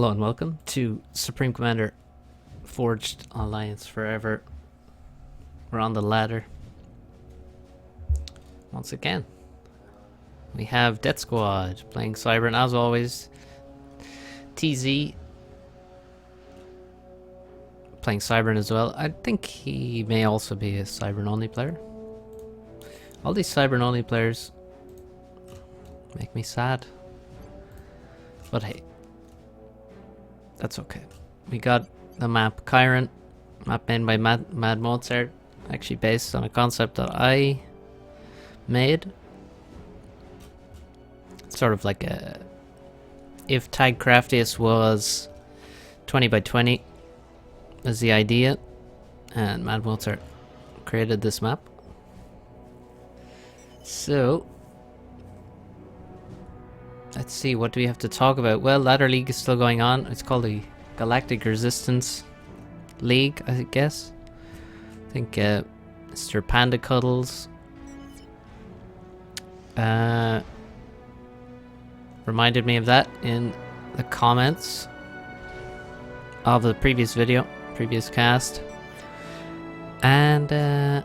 Hello and welcome to Supreme Commander Forged Alliance Forever. We're on the ladder. Once again, we have Death Squad playing Cybern as always. TZ playing Cybern as well. I think he may also be a Cybern only player. All these Cybern only players make me sad. But hey, that's okay. We got the map Chiron, map made by Mad Mozart, actually based on a concept that I made. Sort of like a, if Tag Craftiest was 20 by 20 is the idea, and Mad Mozart created this map. So let's see, what do we have to talk about? Well, Ladder League is still going on. It's called the Galactic Resistance League, I guess. I think Mr. Panda Cuddles reminded me of that in the comments of the previous video, previous cast. And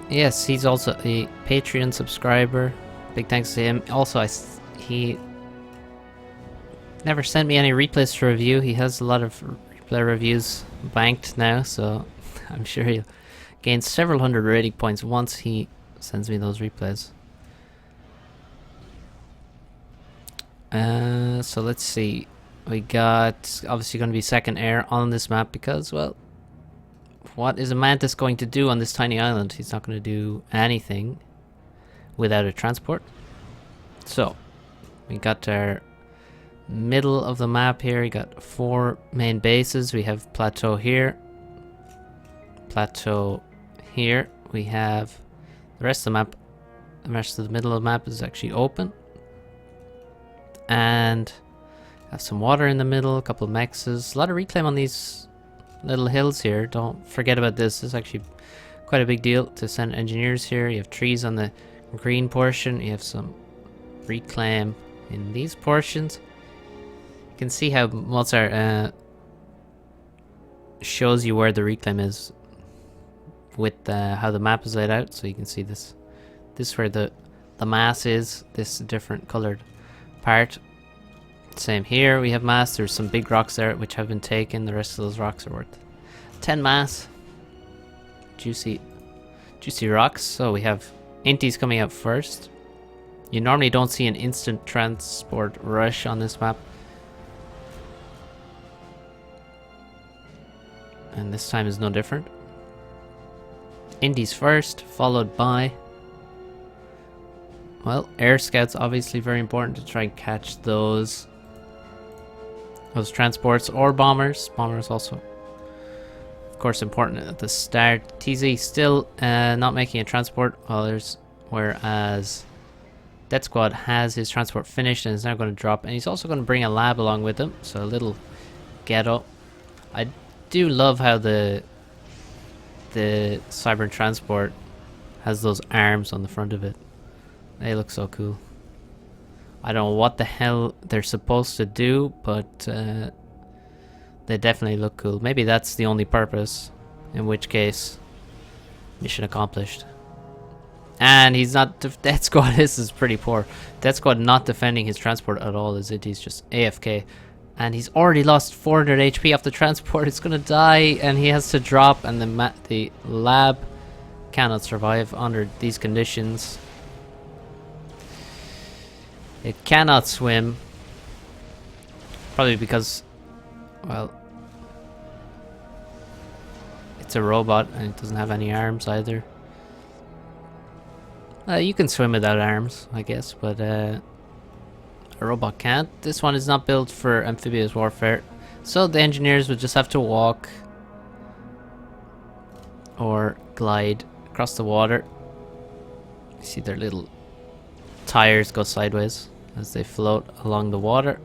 yes, he's also a Patreon subscriber. Big thanks to him. Also, he never sent me any replays to review. He has a lot of replay reviews banked now, so I'm sure he'll gain several hundred rating points once he sends me those replays. So let's see. We got obviously going to be second air on this map because, well, what is a Mantis going to do on this tiny island? He's not going to do anything without a transport. So we got our middle of the map here. We got 4 main bases. We have plateau here, plateau here. We have the rest of the map. The rest of the middle of the map is actually open, and have some water in the middle, a couple of mexes, a lot of reclaim on these little hills here. Don't forget about this. This is actually quite a big deal to send engineers here. You have trees on the green portion. You have some reclaim in these portions. You can see how Mozart shows you where the reclaim is with how the map is laid out. So you can see this is where the mass is, this different colored part. Same here, we have mass. There's some big rocks there which have been taken. The rest of those rocks are worth 10 mass. Juicy rocks. So we have Inties coming out first. You normally don't see an instant transport rush on this map, and this time is no different. Indies first, followed by, well, air scouts. Obviously very important to try and catch those transports, or bombers. Bombers also, of course, important at the start. TZ still not making a transport, whereas Death Squad has his transport finished and is now going to drop, and he's also going to bring a lab along with him, so a little ghetto. I do love how the Cybern transport has those arms on the front of it. They look so cool. I don't know what the hell they're supposed to do, but they definitely look cool. Maybe that's the only purpose, in which case, mission accomplished. And he's not. Death Squad, this is pretty poor. Death Squad not defending his transport at all, is it? He's just AFK. And he's already lost 400 HP off the transport. It's gonna die, and he has to drop, and the lab cannot survive under these conditions. It cannot swim. Probably because, well, it's a robot and it doesn't have any arms either. You can swim without arms, I guess, but a robot can't. This one is not built for amphibious warfare, so the engineers would just have to walk or glide across the water. You see their little tires go sideways as they float along the water.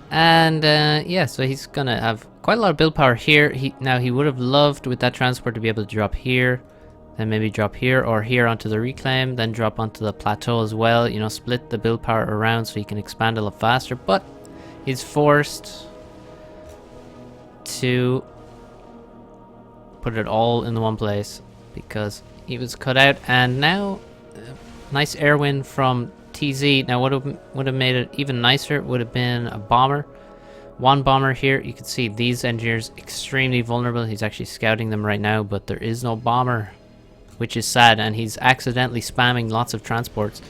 And yeah, so he's gonna have quite a lot of build power here. He would have loved with that transport to be able to drop here, Then maybe drop here or here onto the reclaim, then drop onto the plateau as well. You know, split the build power around so he can expand a lot faster. But he's forced to put it all in the one place because he was cut out. And now, nice air win from TZ. Now, what would have made it even nicer would have been a bomber. One bomber here. You can see these engineers extremely vulnerable. He's actually scouting them right now, but there is no bomber, which is sad. And he's accidentally spamming lots of transports,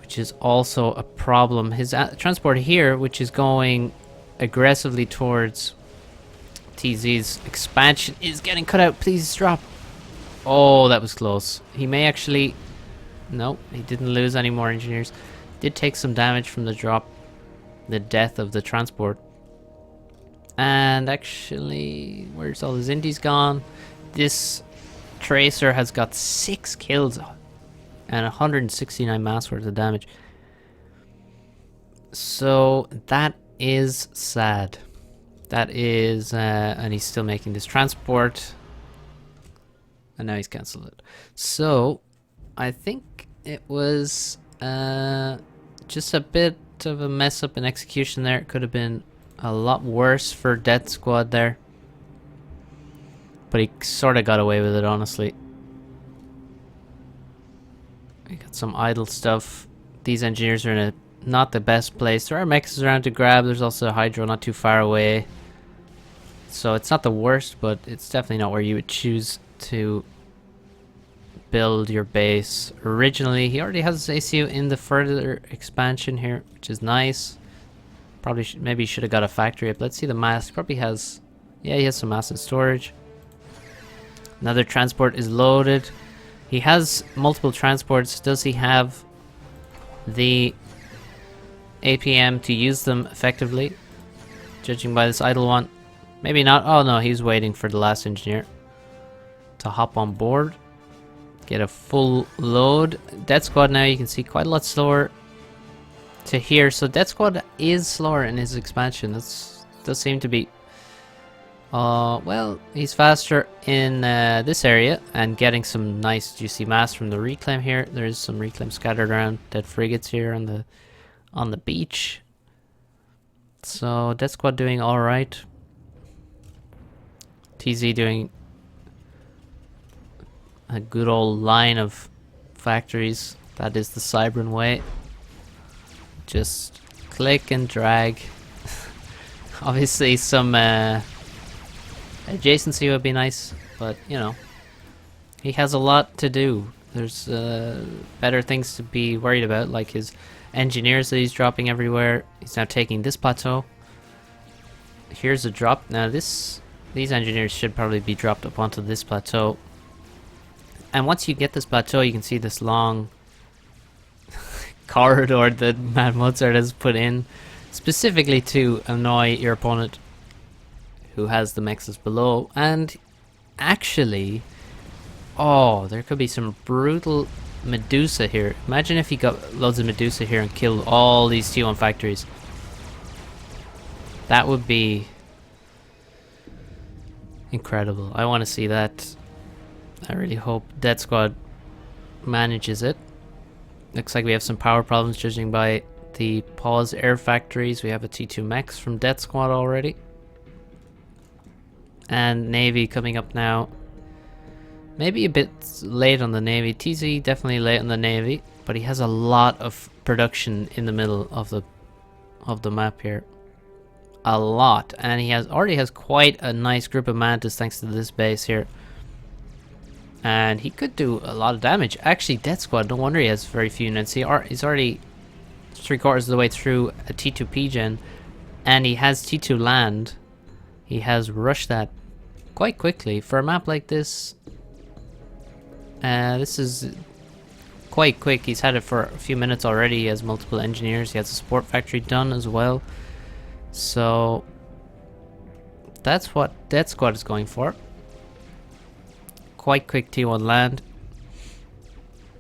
which is also a problem. His transport here, which is going aggressively towards TZ's expansion, is getting cut out. Please drop. Oh, that was close. He may actually... No, he didn't lose any more engineers. Did take some damage from the drop. The death of the transport. And actually, where's all his indies gone? This tracer has got 6 kills and 169 mass worth of damage. So that is sad. That is, and he's still making this transport. And now he's cancelled it. So I think it was just a bit of a mess up in execution there. It could have been a lot worse for Death Squad there. But he sort of got away with it, honestly. We got some idle stuff. These engineers are in a not the best place. There are mechs around to grab. There's also a Hydro not too far away. So it's not the worst, but it's definitely not where you would choose to build your base. Originally, he already has his ACU in the further expansion here, which is nice. Probably maybe should have got a factory up. Let's see the mass. He probably has... Yeah, he has some mass in storage. Another transport is loaded. He has multiple transports. Does he have the APM to use them effectively? Judging by this idle one. Maybe not. Oh no, he's waiting for the last engineer to hop on board. Get a full load. Death Squad now, you can see quite a lot slower to here. So Death Squad is slower in his expansion. Does seem to be... well, he's faster in this area and getting some nice juicy mass from the reclaim here. There's some reclaim scattered around. Dead frigates here on the beach. So Death Squad doing all right. TZ doing a good old line of factories. That is the Cybran way. Just click and drag. Obviously some adjacency would be nice, but you know, he has a lot to do. There's better things to be worried about, like his engineers that he's dropping everywhere. He's now taking this plateau. Here's a drop. Now these engineers should probably be dropped up onto this plateau. And once you get this plateau, you can see this long corridor that Mad Mozart has put in specifically to annoy your opponent who has the mexes below. And actually, oh, there could be some brutal Medusa here. Imagine if he got loads of Medusa here and killed all these T1 factories. That would be incredible. I want to see that. I really hope Death Squad manages it. Looks like we have some power problems judging by the pause air factories. We have a T2 mechs from Death Squad already. And Navy coming up now. Maybe a bit late on the Navy. TZ definitely late on the Navy, but he has a lot of production in the middle of the map here. A lot. And he already has quite a nice group of mantis thanks to this base here. And he could do a lot of damage. Actually, Death Squad, no wonder he has very few units. He's already 3/4 of the way through a T2 P-Gen. And he has T2 land. He has rushed that quite quickly. For a map like this, this is quite quick. He's had it for a few minutes already. He has multiple engineers. He has a support factory done as well. So that's what Death Squad is going for. Quite quick T1 land.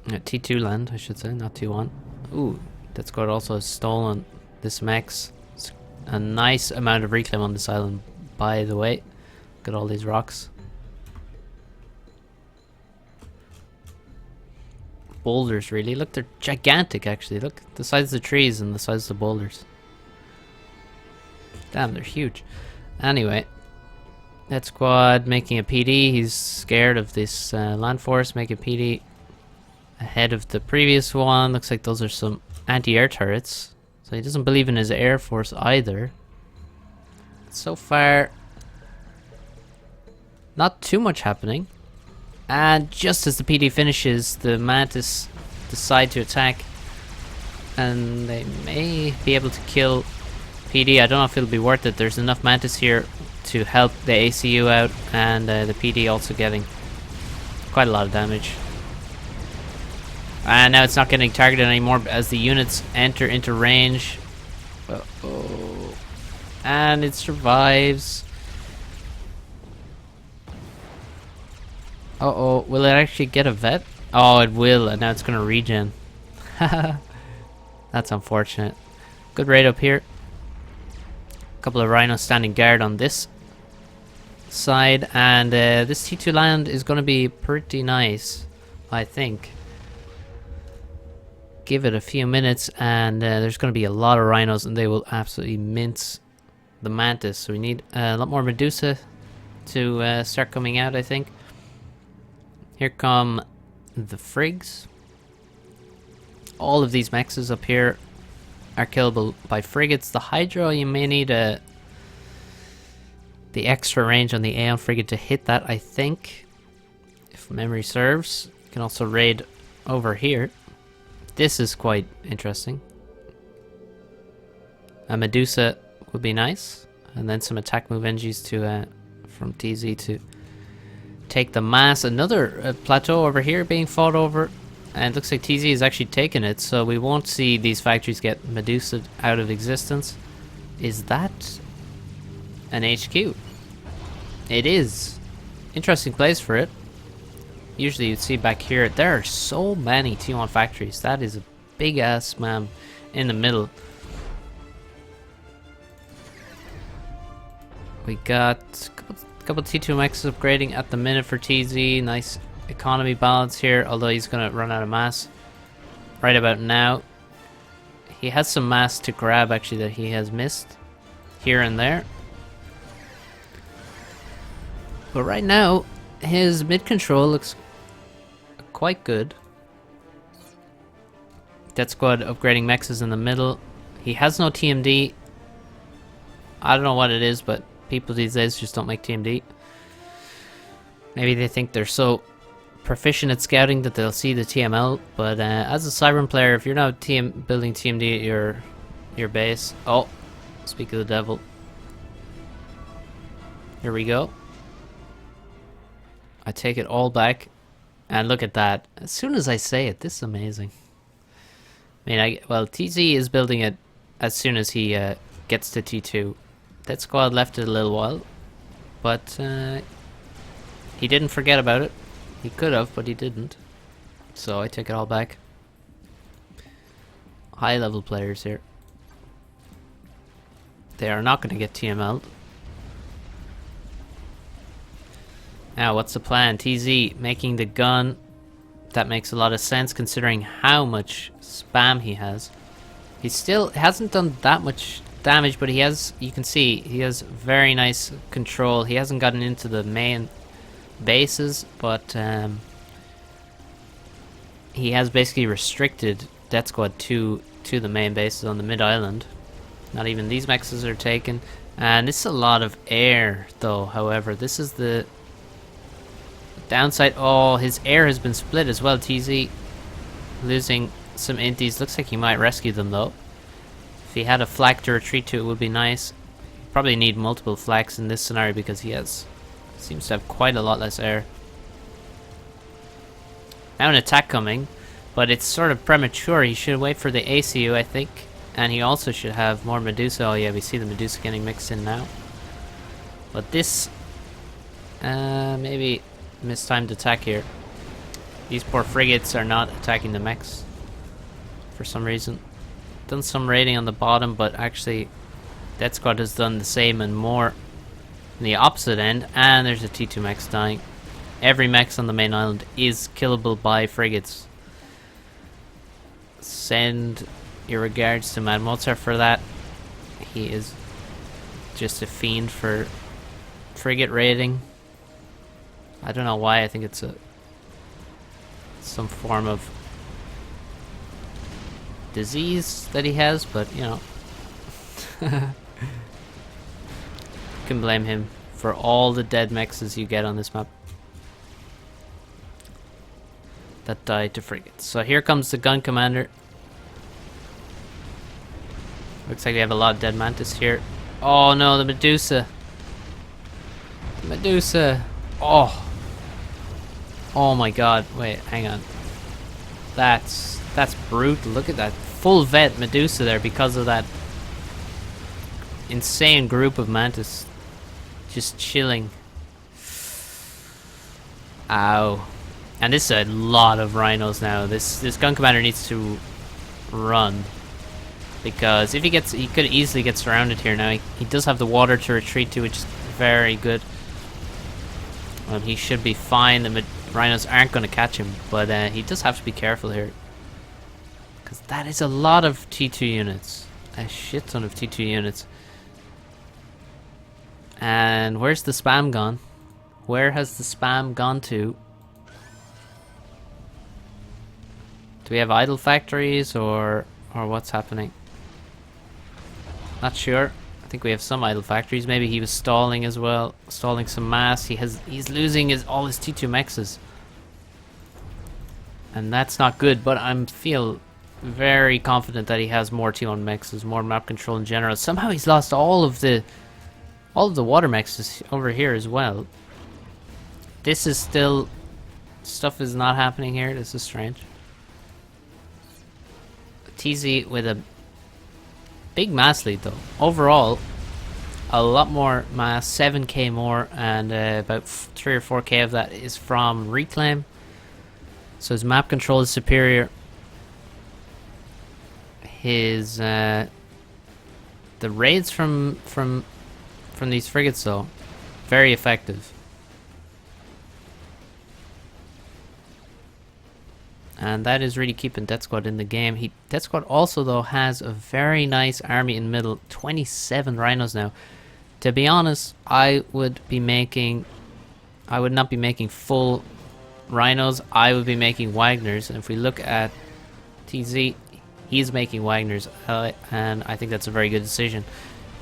T2 land, I should say, not T1. Ooh, Death Squad also has stolen this mechs. It's a nice amount of reclaim on this island, by the way. Look at all these rocks. boulders, really. Look, they're gigantic, actually. Look, the size of the trees and the size of the boulders. Damn, they're huge. Anyway, that squad making a PD. He's scared of this land force. Making PD ahead of the previous one. Looks like those are some anti-air turrets. So he doesn't believe in his air force either. So far, not too much happening. And just as the PD finishes, the Mantis decide to attack. And they may be able to kill PD. I don't know if it'll be worth it. There's enough Mantis here to help the ACU out. And the PD also getting quite a lot of damage. And now it's not getting targeted anymore as the units enter into range. Uh-oh. And it survives. Uh-oh, will it actually get a vet? Oh, it will, and now it's gonna regen. That's unfortunate. Good raid up here. A couple of rhinos standing guard on this side, and this T2 land is gonna be pretty nice, I think. Give it a few minutes, and there's gonna be a lot of rhinos, and they will absolutely mince the Mantis. So we need a lot more Medusa to start coming out, I think. Here come the frigs. All of these mexes up here are killable by frigates. The Hydra, you may need the extra range on the Aeon frigate to hit that, I think. If memory serves. You can also raid over here. This is quite interesting. A Medusa would be nice. And then some attack move NGs to from TZ to take the mass. Another plateau over here being fought over, and it looks like TZ is actually taking it, so we won't see these factories get Medusa out of existence. Is that an HQ? It is. Interesting place for it. Usually you'd see back here, there are so many T1 factories. That is a big ass man in the middle. We got a couple T2 mexes upgrading at the minute for TZ. Nice economy balance here, although he's gonna run out of mass right about now. He has some mass to grab actually that he has missed here and there. But right now, his mid control looks quite good. Death Squad upgrading mexes in the middle. He has no TMD. I don't know what it is, but people these days just don't make TMD. Maybe they think they're so proficient at scouting that they'll see the TML. But as a Cybern player, if you're not building TMD at your base... Oh, speak of the devil. Here we go. I take it all back. And look at that. As soon as I say it, this is amazing. I mean, well, TZ is building it as soon as he gets to T2. That squad left it a little while, but he didn't forget about it. He could have, but he didn't. So I take it all back. High level players here. They are not going to get TML'd. Now, what's the plan? TZ making the gun. That makes a lot of sense considering how much spam he has. He still hasn't done that much damage, but he has, you can see, he has very nice control. He hasn't gotten into the main bases, but he has basically restricted Death Squad to the main bases on the mid-island. Not even these mexes are taken. And this is a lot of air, though, however. This is the downside. Oh, his air has been split as well. TZ losing some inties. Looks like he might rescue them though. If he had a flak to retreat to, it would be nice. Probably need multiple flaks in this scenario because he seems to have quite a lot less air. Now an attack coming, but it's sort of premature. He should wait for the ACU, I think, and he also should have more Medusa. Oh yeah, we see the Medusa getting mixed in now. But this maybe mistimed attack here. These poor frigates are not attacking the mechs for some reason. Done some raiding on the bottom, but actually Death Squad has done the same and more in the opposite end. And there's a T2 mechs dying. Every mechs on the main island is killable by frigates. send your regards to Mad Mozart for that. He is just a fiend for frigate raiding. I don't know why. I think it's some form of disease that he has, but you know, can blame him for all the dead mexes you get on this map that died to frigates. So here comes the gun commander. Looks like we have a lot of dead mantis here. Oh no, the Medusa. The Medusa. Oh. Oh my god. Wait, hang on. That's brutal. Look at that full vet Medusa there because of that insane group of mantis just chilling. Ow. And this is a lot of rhinos now. This gun commander needs to run, because if he could easily get surrounded here now. He does have the water to retreat to, which is very good. Well, he should be fine. The rhinos aren't going to catch him, but he does have to be careful here, because that is a lot of T2 units. A shit ton of T2 units. And where's the spam gone? Where has the spam gone to? Do we have idle factories or what's happening? Not sure. I think we have some idle factories. Maybe he was stalling as well, stalling some mass. He's losing all his T2 mexes, and that's not good. But I feel very confident that he has more T1 mexes, more map control in general. Somehow he's lost all of the water mexes over here as well. This is still stuff is not happening here. This is strange. TZ with a big mass lead though. Overall, a lot more mass, 7k more, and about 3 or 4k of that is from reclaim. So his map control is superior. His the raids from these frigates though, very effective. And that is really keeping Death Squad in the game. Death Squad also though has a very nice army in the middle. 27 rhinos now. To be honest, I would not be making full rhinos. I would be making Wagners. And if we look at TZ, he's making Wagners, and I think that's a very good decision.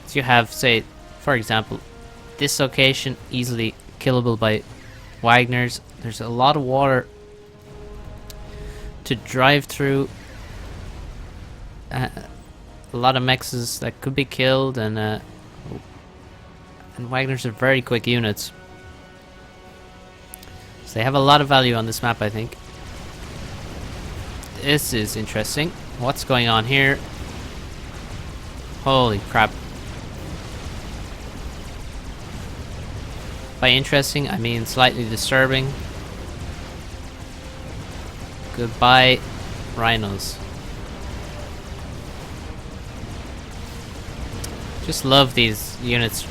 So you have, say, for example, this location easily killable by Wagners. There's a lot of water to drive through, a lot of mexes that could be killed, and Wagners are very quick units, so they have a lot of value on this map. I think this is interesting. What's going on here? Holy crap. By interesting, I mean slightly disturbing. Goodbye, rhinos. Just love these units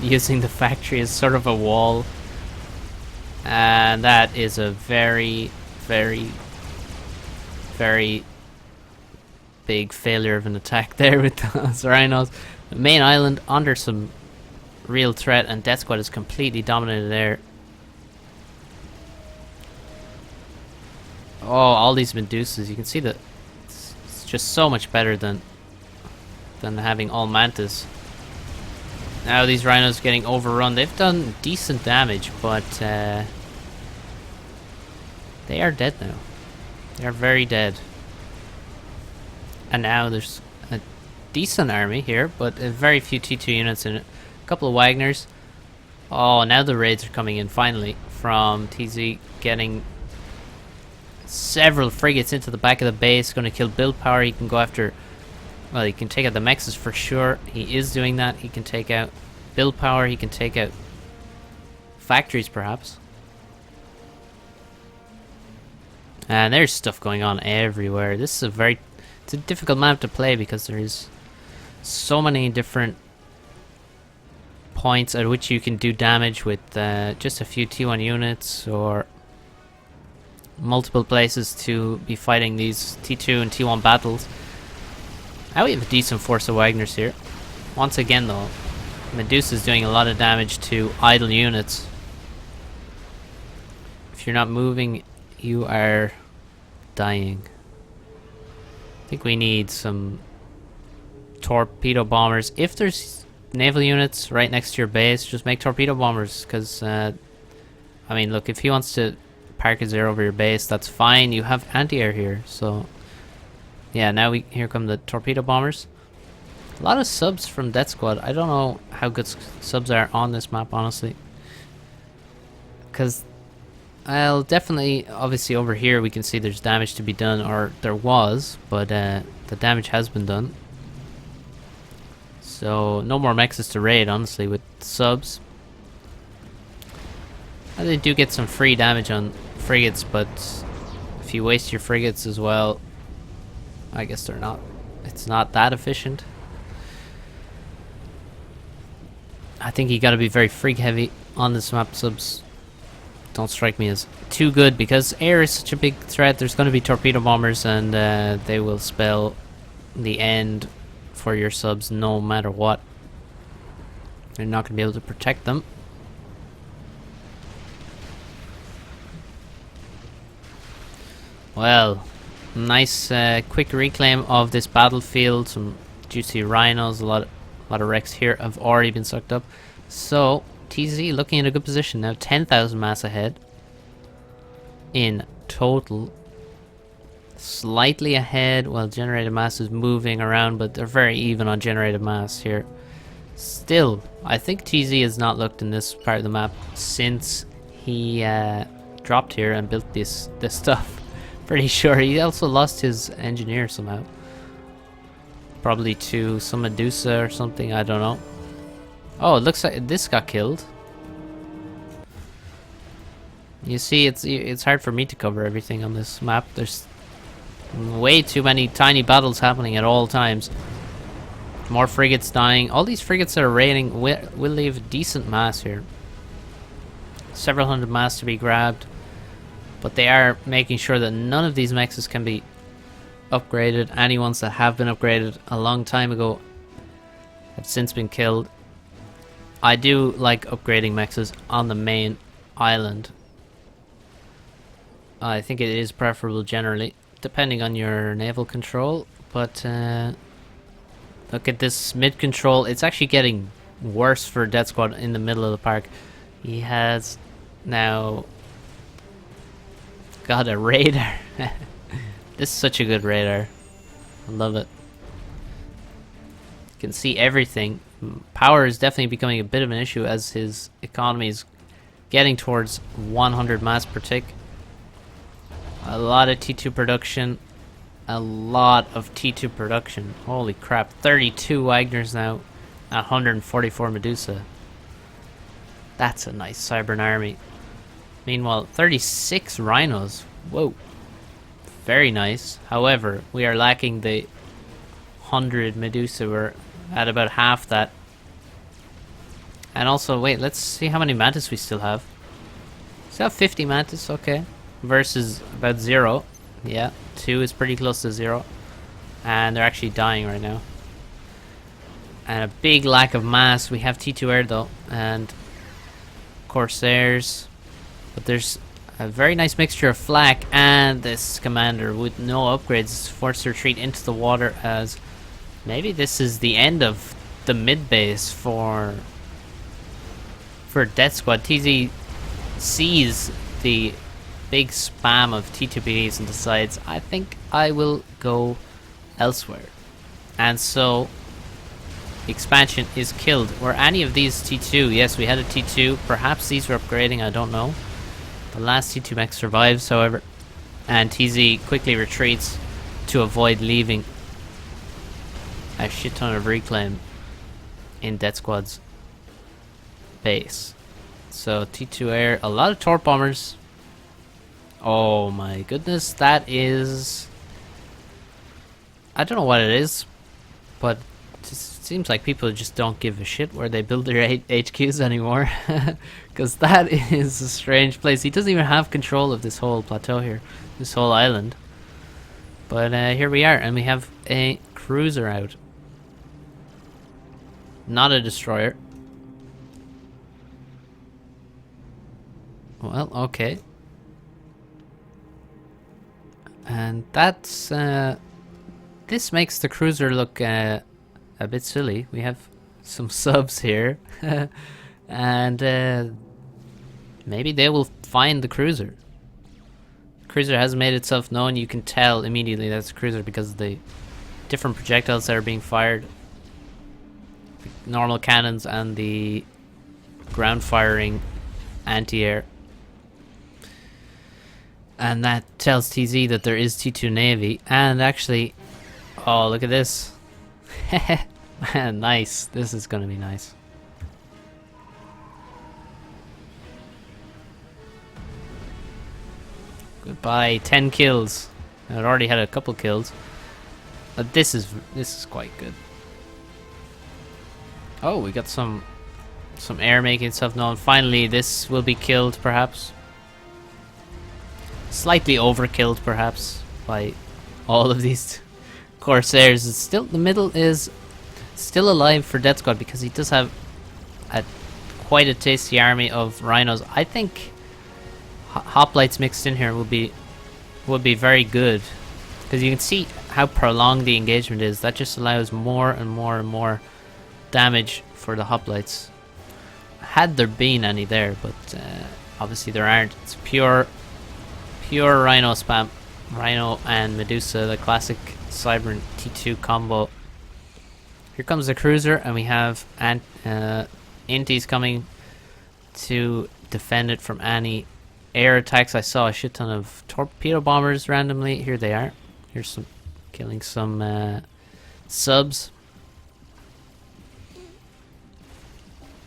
using the factory as sort of a wall. And that is a very, very, very big failure of an attack there with those rhinos. The main island under some real threat, and Death Squad is completely dominated there. Oh, all these Medusas. You can see that it's just so much better than having all Mantis. Now these rhinos getting overrun. They've done decent damage, but they are dead now. They are very dead. And now there's a decent army here, but very few T2 units in it. A couple of Wagners. Oh, now the raids are coming in finally from TZ, getting several frigates into the back of the base. Going to kill build power. He can go after, well, he can take out the mexes for sure. He is doing that. He can take out build power. He can take out factories perhaps. And there's stuff going on everywhere. This is it's a difficult map to play because there's so many different points at which you can do damage with just a few T1 units, or multiple places to be fighting these T2 and T1 battles. Now we have a decent force of Wagners here. Once again though, Medusa's doing a lot of damage to idle units. If you're not moving, you are dying. I think we need some torpedo bombers. If there's naval units right next to your base, just make torpedo bombers, because I mean, look, if he wants to park his air over your base, that's fine. You have anti-air here, so yeah. Now here come the torpedo bombers. A lot of subs from Death Squad. I don't know how good subs are on this map, honestly, because I'll definitely, obviously over here we can see there's damage to be done, or there was, but the damage has been done. So no more mexes to raid, honestly, with subs. And they do get some free damage on frigates, but if you waste your frigates as well, I guess they're not. It's not that efficient. I think you gotta be very frig heavy on this map. Subs don't strike me as too good, because air is such a big threat. There's gonna be torpedo bombers, and they will spell the end for your subs no matter what. You're not gonna be able to protect them. Well, nice quick reclaim of this battlefield. Some juicy rhinos, a lot of wrecks here have already been sucked up. So TZ looking in a good position now, 10,000 mass ahead in total. Slightly ahead while generated mass is moving around, but they're very even on generated mass here. Still, I think TZ has not looked in this part of the map since he dropped here and built this stuff. Pretty sure he also lost his engineer somehow. Probably to some Medusa or something, I don't know. Oh, it looks like this got killed. You see, it's hard for me to cover everything on this map. There's way too many tiny battles happening at all times. More frigates dying. All these frigates that are raiding will leave decent mass here. Several hundred mass to be grabbed. But they are making sure that none of these mexes can be upgraded. Any ones that have been upgraded a long time ago have since been killed. I do like upgrading mexes on the main island. I think it is preferable generally, depending on your naval control. But look at this mid control. It's actually getting worse for Death Squad in the middle of the park. He has now got a radar. This is such a good radar. I love it. You can see everything. Power is definitely becoming a bit of an issue as his economy is getting towards 100 mass per tick. A lot of T2 production. A lot of T2 production. Holy crap. 32 Wagners now. 144 Medusa. That's a nice Cybern army. Meanwhile, 36 Rhinos. Whoa. Very nice. However, we are lacking the 100 Medusa. We're at about half that. And also, wait, let's see how many Mantis we still have. Still have 50 Mantis, okay. Versus about 0. Yeah, 2 is pretty close to 0. And they're actually dying right now. And a big lack of mass. We have T2 air though. And Corsairs. But there's a very nice mixture of flak, and this commander with no upgrades forced to retreat into the water, as maybe this is the end of the mid base for Death Squad. TZ sees the big spam of T2Bs and decides, I think I will go elsewhere. And so the expansion is killed. Were any of these T2? Yes, we had a T2. Perhaps these were upgrading, I don't know. The last T2 mech survives, however, and TZ quickly retreats to avoid leaving a shit ton of reclaim in Death Squad's base. So T2 air, a lot of torp bombers. Oh my goodness, that is... I don't know what it is, but it Seems like people just don't give a shit where they build their HQs anymore. Because that is a strange place. He doesn't even have control of this whole plateau here. This whole island. But here we are, and we have a cruiser out. Not a destroyer. Well, okay. And that's... this makes the cruiser look a bit silly. We have some subs here. And maybe they will find the cruiser. The cruiser hasn't made itself known. You can tell immediately that's a cruiser because of the different projectiles that are being fired. The normal cannons and the ground firing anti-air. And that tells TZ that there is T2 Navy. And actually, oh, look at this. Man, nice. This is gonna be nice. Goodbye. 10 kills. I'd already had a couple kills. But this is quite good. Oh, we got some air making itself known. Finally, this will be killed, perhaps. Slightly overkilled, perhaps, by all of these Corsairs. It's still, the middle is still alive for Death Squad because he does have quite a tasty army of rhinos. I think hoplites mixed in here would be very good because you can see how prolonged the engagement is. That just allows more and more and more damage for the hoplites. Had there been any there, but obviously there aren't. It's pure rhino spam. Rhino and Medusa, the classic Cyber T2 combo. Here comes the cruiser, and we have Inties coming to defend it from any air attacks. I saw a shit ton of torpedo bombers randomly. Here they are. Here's some killing some subs.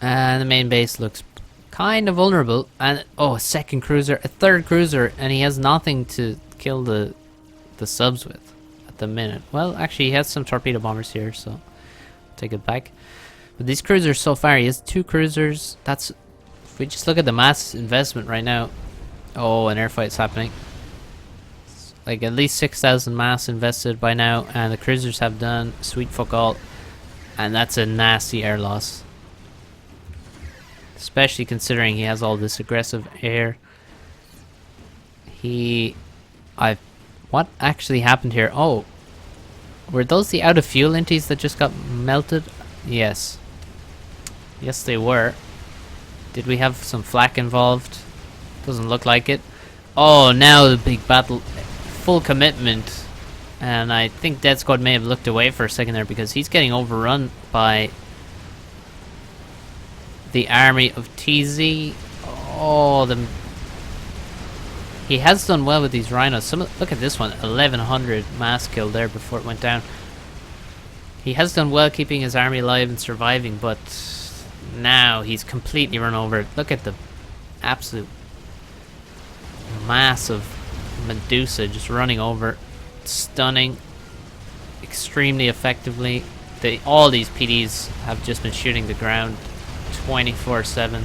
And the main base looks kind of vulnerable. And oh, a second cruiser, a third cruiser, and he has nothing to kill the subs with at the minute. Well, actually, he has some torpedo bombers here, so take it back. But these cruisers so far, he has 2 cruisers. That's, if we just look at the mass investment right now. Oh, an airfight's happening. It's like at least 6,000 mass invested by now, and the cruisers have done sweet fuck all. And that's a nasty air loss. Especially considering he has all this aggressive air. What actually happened here? Oh, were those the out of fuel inties that just got melted? Yes. Yes, they were. Did we have some flak involved? Doesn't look like it. Oh, now the big battle. Full commitment. And I think Death Squad may have looked away for a second there because he's getting overrun by the army of TZ. Oh, he has done well with these rhinos. Look at this one, 1100 mass kill there before it went down. He has done well keeping his army alive and surviving, but now he's completely run over. Look at the absolute mass of Medusa just running over. Stunning. Extremely effectively. All these PDs have just been shooting the ground 24/7.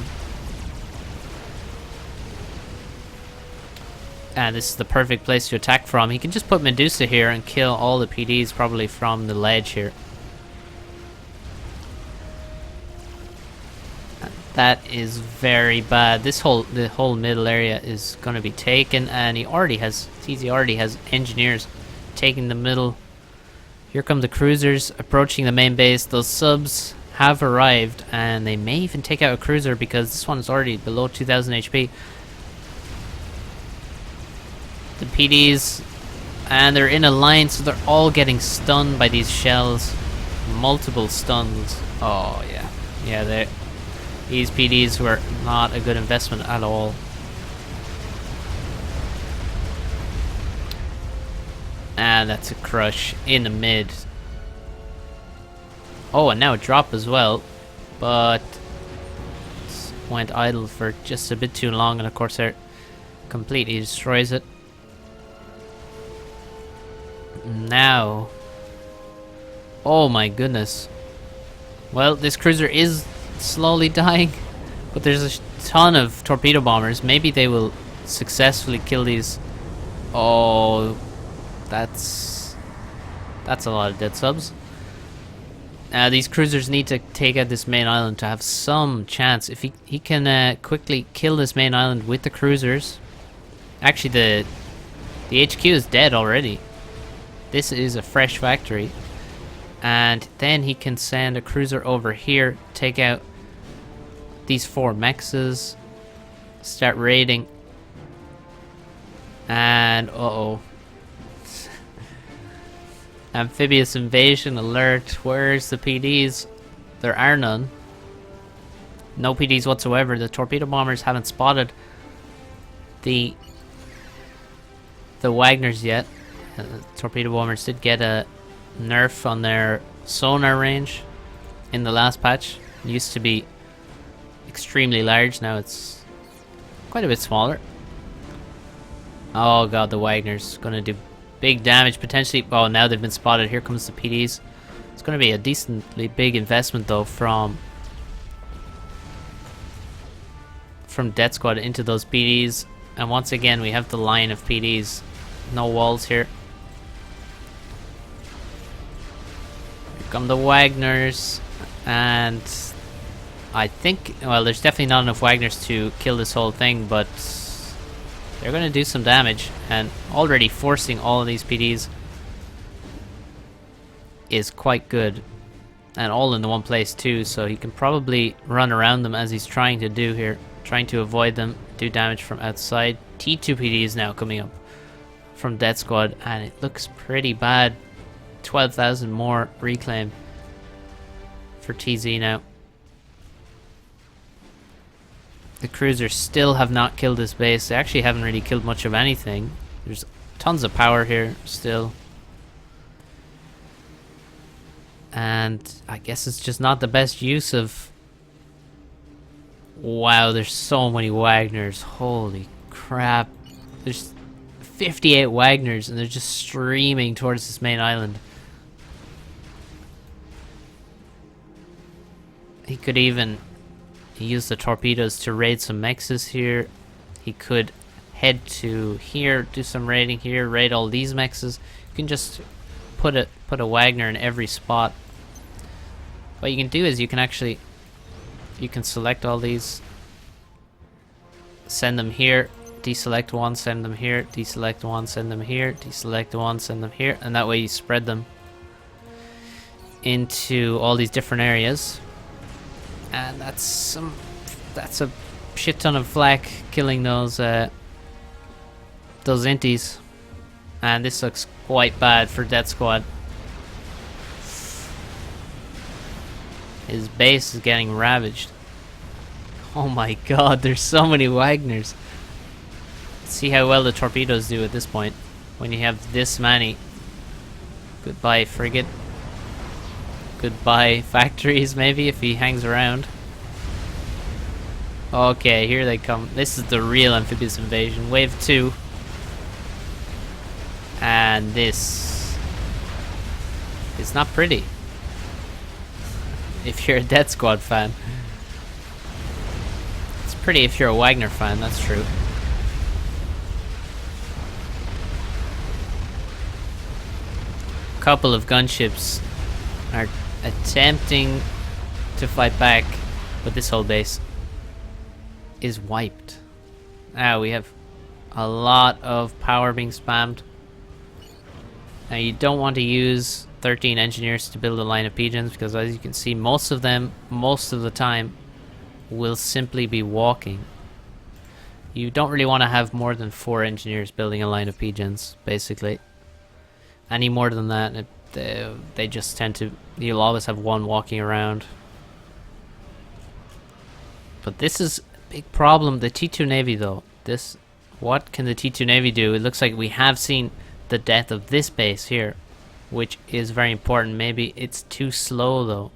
And this is the perfect place to attack from. He can just put Medusa here and kill all the PDs probably from the ledge here. That is very bad. The whole middle area is going to be taken, and TZ already has engineers taking the middle. Here come the cruisers approaching the main base. Those subs have arrived, and they may even take out a cruiser because this one is already below 2000 HP. The PDs, and they're in a line, so they're all getting stunned by these shells. Multiple stuns. Oh yeah, these PDs were not a good investment at all. And that's a crush in the mid. Oh, and now a drop as well, but went idle for just a bit too long, and of course it completely destroys it. Now, oh my goodness, Well, this cruiser is slowly dying, but there's a ton of torpedo bombers. Maybe they will successfully kill these. Oh, that's a lot of dead subs. These cruisers need to take out this main island to have some chance. If he can quickly kill this main island with the cruisers. Actually, the HQ is dead already. This is a fresh factory. And then he can send a cruiser over here, take out these 4 mexes, start raiding. And uh-oh. Amphibious invasion alert. Where's the PDs? There are none. No PDs whatsoever. The torpedo bombers haven't spotted the Wagners yet. Torpedo bombers did get a nerf on their sonar range in the last patch. It used to be extremely large. Now it's quite a bit smaller. Oh god, the Wagner's gonna do big damage potentially. Oh, now they've been spotted. Here comes the PDs. It's gonna be a decently big investment though from Death Squad into those PDs. And once again we have the line of PDs. No walls here. Here come the Wagners. And I think, well, there's definitely not enough Wagners to kill this whole thing, but they're going to do some damage. And already forcing all of these PDs is quite good. And all in the one place too, so he can probably run around them as he's trying to do here. Trying to avoid them, do damage from outside. T2 PD is now coming up from Death Squad, and it looks pretty bad. 12,000 more reclaim for TZ now. The cruisers still have not killed this base. They actually haven't really killed much of anything. There's tons of power here still. And I guess it's just not the best use of... Wow, there's so many Wagners. Holy crap. There's 58 Wagners and they're just streaming towards this main island. He could even use the torpedoes to raid some mexes here. He could head to here, do some raiding here, raid all these mexes. You can just put a Wagner in every spot. What you can do is you can select all these, send them here, deselect one, send them here, deselect one, send them here, deselect one, send them here, and that way you spread them into all these different areas. And that's a shit ton of flak killing those inties. And this looks quite bad for Death Squad. His base is getting ravaged. Oh my god, there's so many Wagners. Let's see how well the torpedoes do at this point. When you have this many. Goodbye frigate. Goodbye factories maybe if he hangs around. Okay, here they come. This is the real amphibious invasion. Wave 2. And this is not pretty. If you're a Death Squad fan. It's pretty if you're a Wagner fan, that's true. A couple of gunships are attempting to fight back, but this whole base is wiped. Now we have a lot of power being spammed. Now you don't want to use 13 engineers to build a line of pigeons, because as you can see, most of them, most of the time, will simply be walking. You don't really want to have more than 4 engineers building a line of pigeons, basically. Any more than that, they just tend to... You'll always have one walking around. But this is a big problem. The T2 Navy, though. What can the T2 Navy do? It looks like we have seen the death of this base here, which is very important. Maybe it's too slow, though.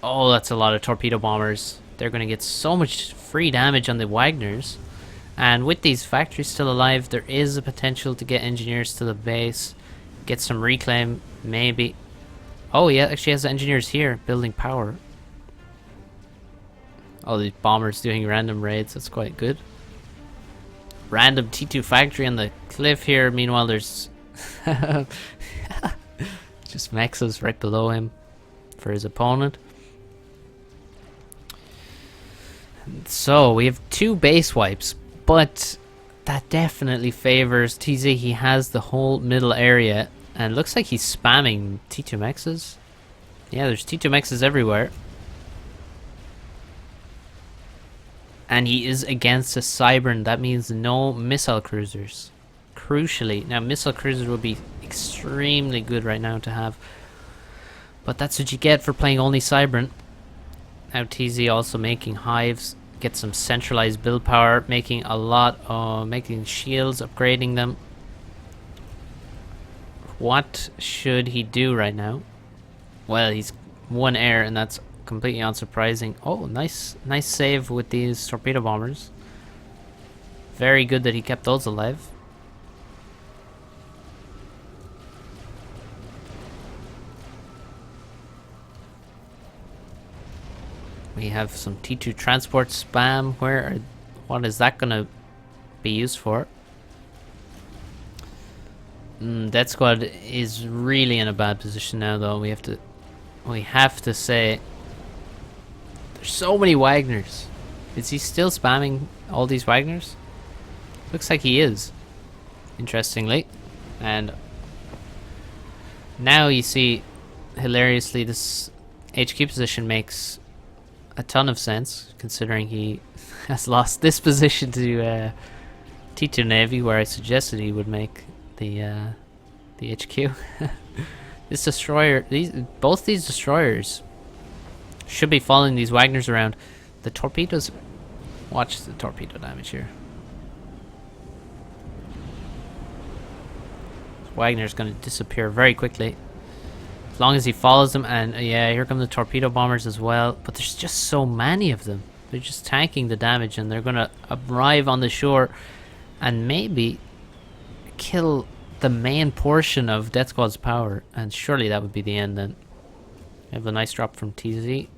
Oh, that's a lot of torpedo bombers. They're going to get so much free damage on the Wagners. And with these factories still alive, there is a potential to get engineers to the base. Get some reclaim, maybe. Oh, yeah, actually has engineers here building power. All these bombers doing random raids. That's quite good. Random T2 factory on the cliff here. Meanwhile, there's just mexes right below him for his opponent. So we have 2 base wipes, but that definitely favors TZ. He has the whole middle area, and it looks like he's spamming T2 mexes. Yeah, there's T2 mexes everywhere. And he is against a Cybern. That means no missile cruisers. Crucially. Now, missile cruisers would be extremely good right now to have. But that's what you get for playing only Cybern. Now, TZ also making hives. Get some centralized build power. Making a lot of... making shields. Upgrading them. What should he do right now? Well, he's 1 air, and that's completely unsurprising. Oh, nice save with these torpedo bombers. Very good that he kept those alive. We have some T2 transport spam. What is that gonna be used for? Death Squad is really in a bad position now, though. We have to say, there's so many Wagners. Is he still spamming all these Wagners? Looks like he is, interestingly. And now you see, hilariously, this HQ position makes a ton of sense, considering he has lost this position to T2 Navy, where I suggested he would make the HQ. This destroyer, both these destroyers should be following these Wagners around. The torpedoes, watch the torpedo damage here. Wagner's going to disappear very quickly as long as he follows them. And yeah, here come the torpedo bombers as well, but there's just so many of them. They're just tanking the damage, and they're going to arrive on the shore and maybe kill the main portion of Death Squad's power, and surely that would be the end then. We have a nice drop from TZ.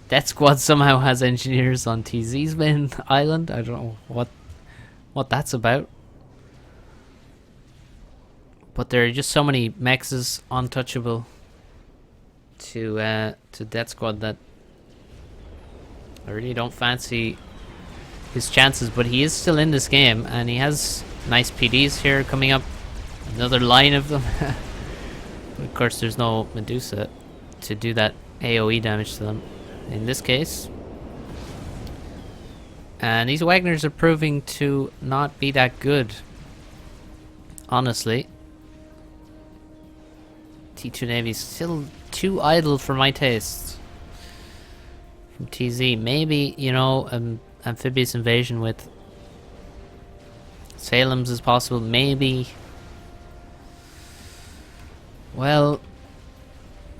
Death Squad somehow has engineers on TZ's main island. I don't know what that's about. But there are just so many mexes untouchable to Death Squad that I really don't fancy his chances. But he is still in this game, and he has nice PDs here coming up. Another line of them. But of course, there's no Medusa to do that AoE damage to them in this case. And these Wagners are proving to not be that good, honestly. T2 Navy's still too idle for my taste. From TZ, maybe, you know, amphibious invasion with Salem's is possible, maybe. Well,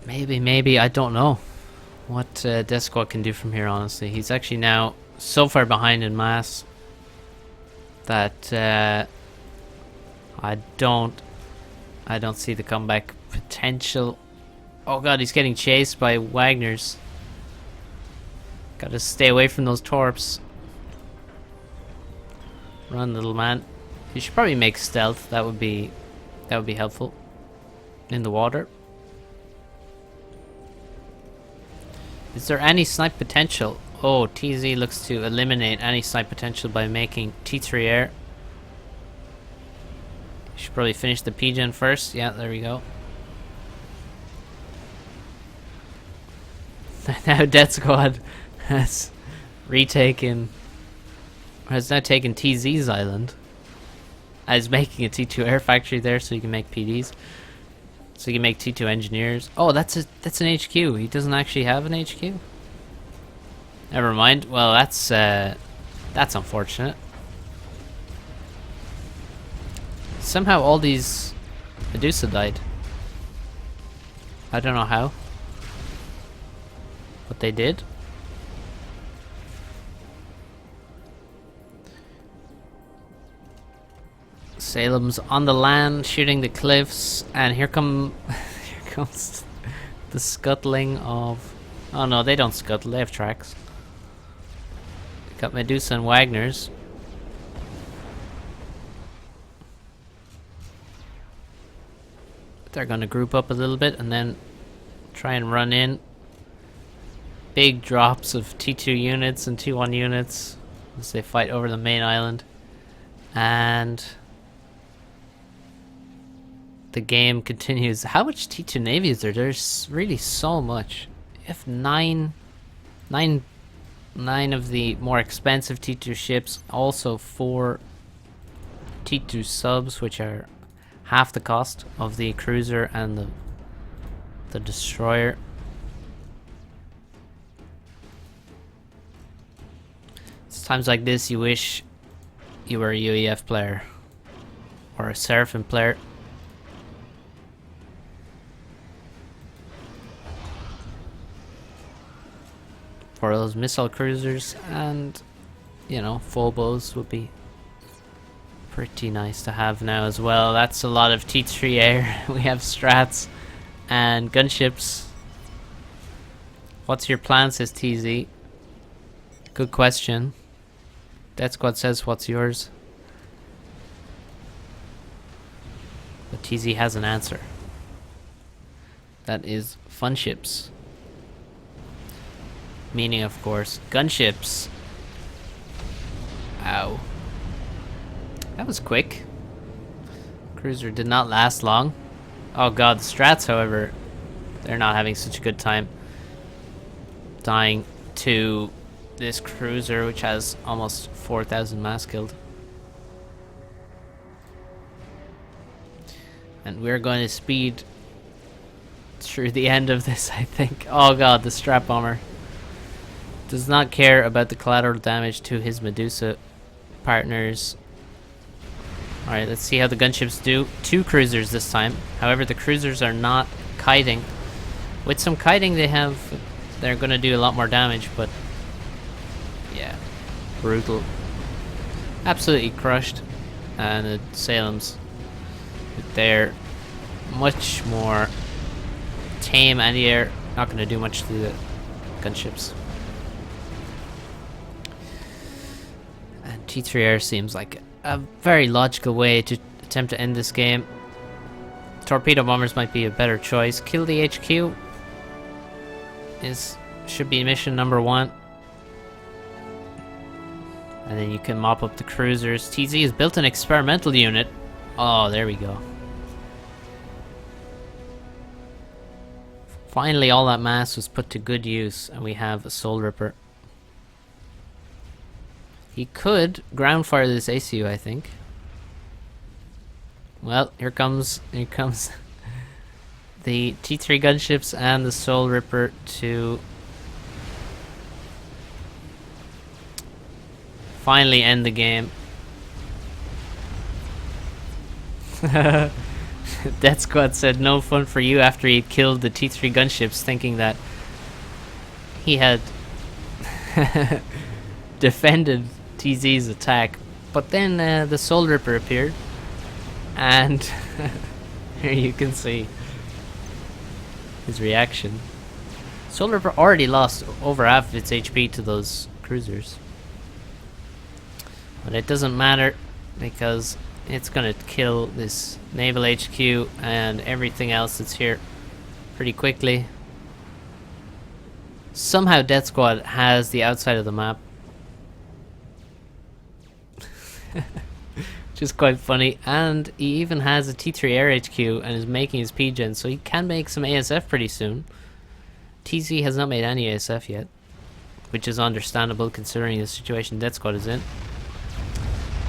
maybe, I don't know what Death Squad can do from here, honestly. He's actually now so far behind in mass that I don't see the comeback potential. Oh god, he's getting chased by Wagners. Gotta stay away from those torps. Run, little man. You should probably make stealth. That would be helpful in the water. Is there any snipe potential? Oh, TZ looks to eliminate any snipe potential by making T3 air. Should probably finish the P-gen first. Yeah, there we go. Now Death Squad has retaken, has now taken TZ's island. Is making a T2 air factory there, so you can make PDs. So you can make T2 engineers. Oh, that's an HQ. He doesn't actually have an HQ. Never mind. Well, that's unfortunate. Somehow all these Medusa died. I don't know how, but they did. Salem's on the land shooting the cliffs, and here comes the scuttling of... Oh no, they don't scuttle, they have tracks. Got Medusa and Wagner's. They're gonna group up a little bit and then try and run in. Big drops of T2 units and T1 units as they fight over the main island. And the game continues. How much T2 Navy is there? There's really so much. You have nine of the more expensive T2 ships. Also 4 T2 subs, which are half the cost of the cruiser and the destroyer. It's times like this you wish you were a UEF player or a Seraphim player. For those missile cruisers, and you know, phobos would be pretty nice to have now as well. That's a lot of T3 air. We have strats and gunships. What's your plan, says TZ. Good question. Death Squad says, what's yours? But TZ has an answer. That is fun ships. Meaning, of course, gunships. Ow. That was quick. Cruiser did not last long. Oh god, the strats, however, they're not having such a good time dying to this cruiser, which has almost 4,000 mass killed. And we're going to speed through the end of this, I think. Oh god, the strap bomber does not care about the collateral damage to his Medusa partners. Alright, let's see how the gunships do. 2 cruisers this time. However, the cruisers are not kiting. With some kiting they're gonna do a lot more damage, but yeah, brutal. Absolutely crushed. And the Salem's, they're much more tame anti-air, not gonna do much to the gunships. And T3 air seems like a very logical way to attempt to end this game. Torpedo bombers might be a better choice. Kill the HQ should be mission number 1. And then you can mop up the cruisers. TZ has built an experimental unit. Oh, there we go. Finally, all that mass was put to good use, and we have a Soul Ripper. He could ground fire this ACU, I think. Well, here comes the T3 gunships and the Soul Ripper to finally end the game. Death Squad said no fun for you after he killed the T3 gunships, thinking that he had defended TZ's attack. But then the Soul Ripper appeared, and here you can see his reaction. Soul Ripper already lost over half of its HP to those cruisers, but it doesn't matter because it's gonna kill this naval HQ and everything else that's here pretty quickly. Somehow Death Squad has the outside of the map, which is quite funny, and he even has a T3 air HQ and is making his PGen, so he can make some ASF pretty soon. TZ has not made any ASF yet, which is understandable considering the situation Death Squad is in.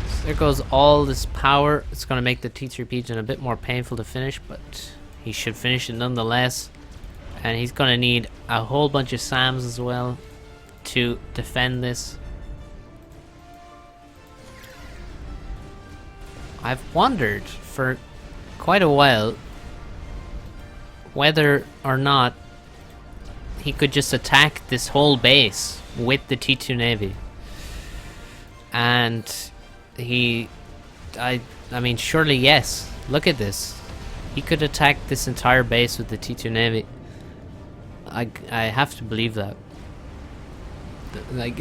So there goes all this power. It's going to make the T3 PGen a bit more painful to finish, but he should finish it nonetheless. And he's going to need a whole bunch of SAMs as well to defend this. I've wondered for quite a while whether or not he could just attack this whole base with the T2 Navy. And I mean, surely yes. Look at this. He could attack this entire base with the T2 Navy. I have to believe that. Like,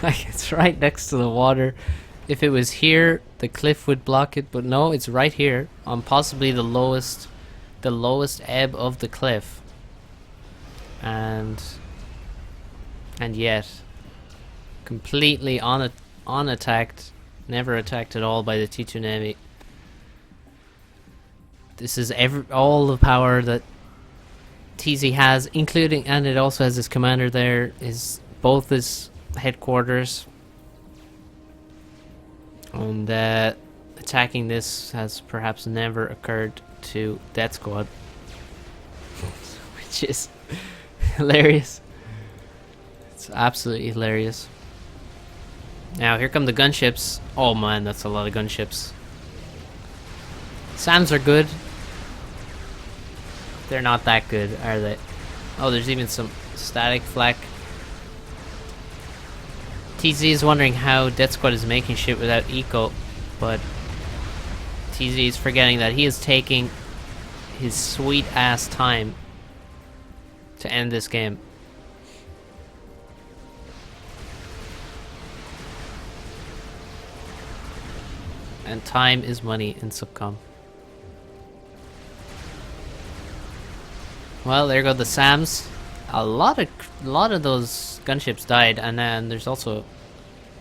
Like, it's right next to the water. If it was here, the cliff would block it, but no, it's right here on possibly the lowest ebb of the cliff. And yet completely unattacked, never attacked at all by the T2 Navy. This is all the power that TZ has, including, and it also has his commander there, is both his headquarters. And attacking this has perhaps never occurred to Death Squad, which is hilarious. It's absolutely hilarious. Now here come the gunships. Oh man, that's a lot of gunships. SAMs are good. They're not that good, are they? Oh, there's even some static flak. TZ is wondering how Death Squad is making shit without eco, but TZ is forgetting that he is taking his sweet ass time to end this game. And time is money in Subcom. Well, there go the SAMs. A lot of those gunships died, and then there's also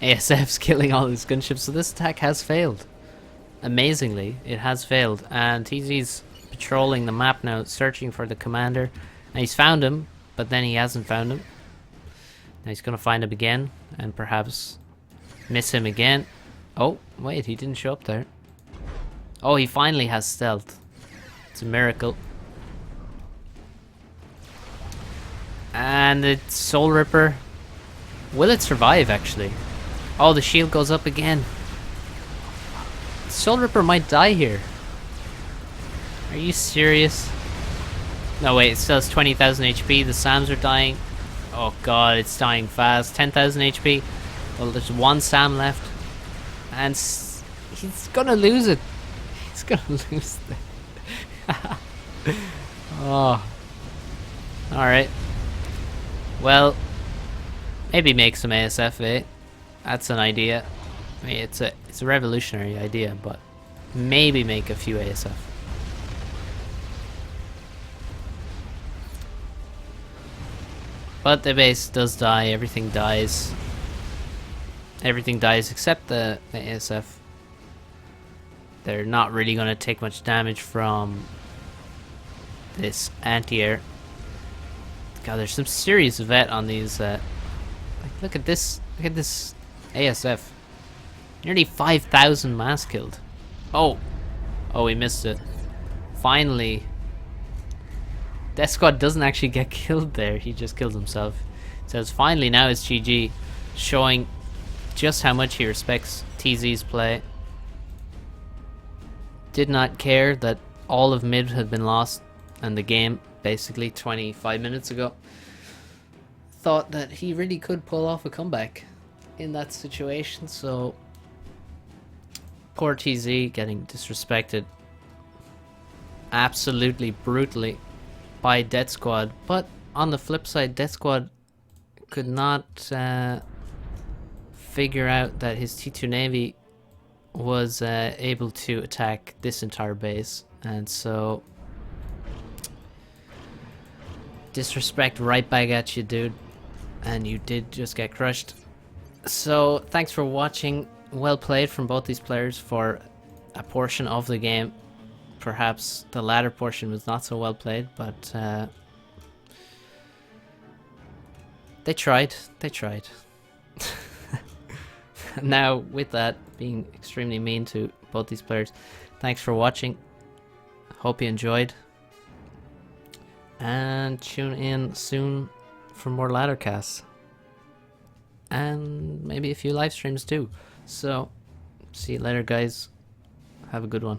ASFs killing all these gunships. So this attack has failed. Amazingly, it has failed. And TZ's patrolling the map now, searching for the commander. And he's found him, but then he hasn't found him. Now he's gonna find him again, and perhaps miss him again. Oh, wait, he didn't show up there. Oh, he finally has stealth. It's a miracle. And the Soul Ripper. Will it survive, actually? Oh, the shield goes up again. Soul Ripper might die here. Are you serious? No, wait, it still has 20,000 HP. The SAMs are dying. Oh god, it's dying fast. 10,000 HP. Well, there's one SAM left. And he's gonna lose it. He's gonna lose it. Oh. Alright. Well, maybe make some ASF, eh? That's an idea. I mean, it's a revolutionary idea, but maybe make a few ASF. But the base does die. Everything dies. Everything dies except the ASF. They're not really going to take much damage from this anti-air. God, there's some serious vet on these. Like, look at this. Look at this ASF. Nearly 5,000 mass killed. Oh, we missed it. Finally, Death Squad doesn't actually get killed there. He just kills himself. It says finally now it's GG, showing just how much he respects TZ's play. Did not care that all of mid had been lost and the game basically 25 minutes ago. Thought that he really could pull off a comeback in that situation, so poor TZ getting disrespected absolutely brutally by Death Squad. But on the flip side, Death Squad could not figure out that his T2 Navy was able to attack this entire base, and so disrespect right back at you, dude, and you did just get crushed. So thanks for watching. Well played from both these players for a portion of the game. Perhaps the latter portion was not so well played, but they tried. Now, with that, being extremely mean to both these players, thanks for watching. Hope you enjoyed. And tune in soon for more ladder casts. And maybe a few live streams too. So, see you later, guys. Have a good one.